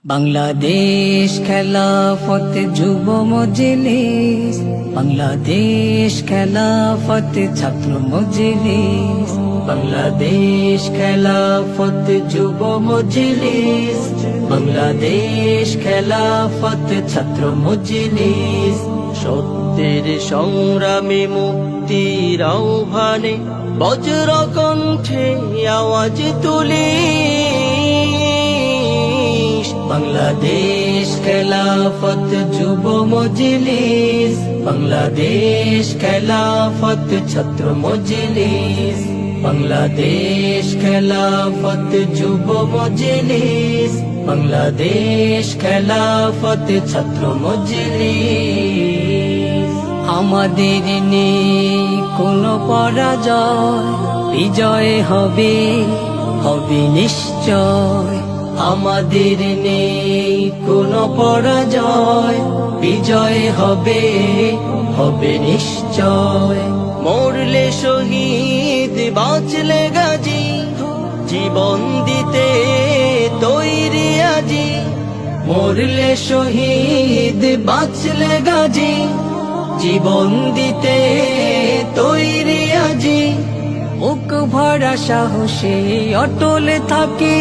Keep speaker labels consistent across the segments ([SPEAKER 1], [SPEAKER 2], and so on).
[SPEAKER 1] বাংলাদেশ খেলাফত যুব মজলিস, বাংলাদেশ খেলাফত ছাত্র মজলিস, বাংলাদেশ খেলাফত যুব মজলিস, বাংলাদেশ খেলাফত ছাত্র মজলিস। সত্যের সংগ্রামে মুক্তির আহ্বানে বজ্র কণ্ঠে আওয়াজ তুলি। বাংলাদেশ খেলাফত যুব মজলিস, বাংলাদেশ খেলাফত ছাত্র মজলিস, বাংলাদেশ খেলাফত যুব মজলিস, বাংলাদেশ খেলাফত ছাত্র মজলিস। আমাদের নেই কোনো পরাজয়, বিজয় হবে হবে নিশ্চয়। আমাদের নেই কোনো পরাজয়, বিজয় হবে হবে নিশ্চয়। মরলে শহীদ বাঁচলে গাজী, জীবন দিতে তৈরি আজি। মরলে শহীদ বাঁচলে গাজী, জীবন দিতে তৈরি আজি। বুক ভরা সাহসে অটল থাকি।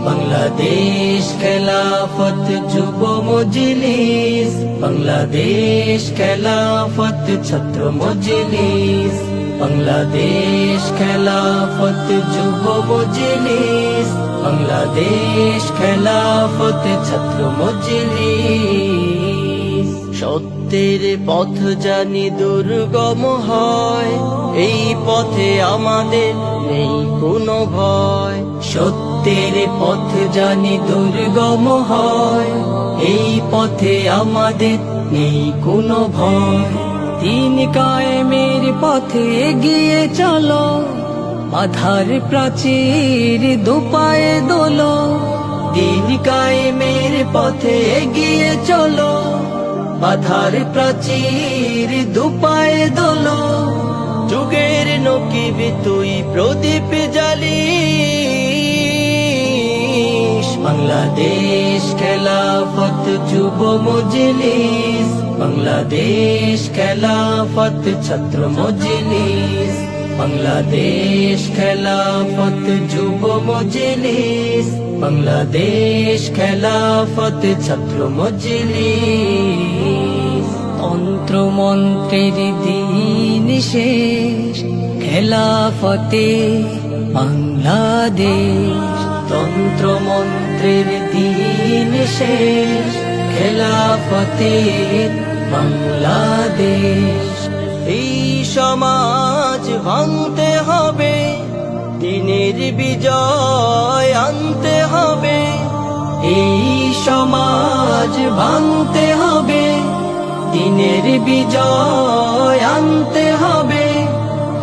[SPEAKER 1] বাংলাদেশ খেলাফত যুব মজলিস, বাংলাদেশ খেলাফত ছাত্র মজলিস, বাংলাদেশ খেলাফত যুব মজলিস, বাংলাদেশ খেলাফত ছাত্র মজলিস। সত্যের পথ জানি দুর্গম হয়, এই পথে আমাদের নেই কোনো ভয়। সত্যের পথ জানি দুর্গম হয়, এই পথে আমাদের নেই কোনো ভয়। দিন কায়েমের পথে এগিয়ে চলো, বাধার প্রাচীর দুপায়ে দোলো। দিন কায়েমের পথে এগিয়ে চলো, বাধার প্রাচীর দুপায়ে দোলো। যুগের নকিব তুই প্রদীপ জ্বালিস। বাংলাদেশ খেলাফত যুব মজলিস, বাংলাদেশ খেলাফত ছাত্র মজলিস, বাংলাদেশ খেলাফত যুব মজলিস, বাংলাদেশ খেলাফত ছাত্র মজলিস। তন্ত্র মন্ত্রের দিন শেষ, খেলাফতে বাংলাদেশ। তন্ত্র মন্ত্রের দিন শেষ, খেলাফতে বাংলাদেশ। এই সমাজ ভাঙতে হবে, দিনের বিজয় আনতে হবে। এই সমাজ ভাঙতে হবে, দিনের বিজয় আনতে হবে।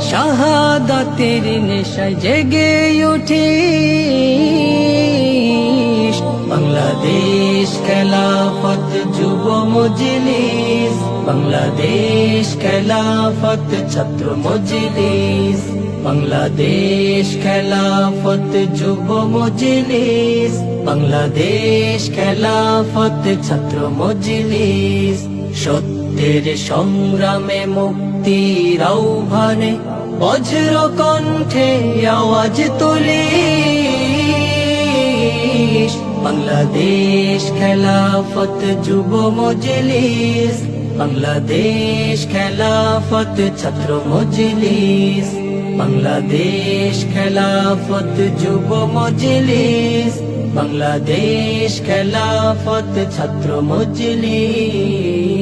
[SPEAKER 1] শাহাদাতের নেশায় জেগে উঠিস। বাংলাদেশ খেলাফত যুব মজলিস, বাংলাদেশ খেলাফত ছাত্র মজলিস, বাংলাদেশ খেলাফত যুব মজলিস, বাংলাদেশ খেলাফত ছাত্র মজলিস। সত্যের সংগ্রামে মুক্তির আহ্বানে বজ্র কণ্ঠে আওয়াজ তুলিস। বাংলাদেশ খেলাফত যুব মজলিস, বাংলাদেশ খেলাফত ছাত্র মজলিস, বাংলাদেশ খেলাফত যুব মজলিস, বাংলাদেশ খেলাফত ছাত্র মজলিস।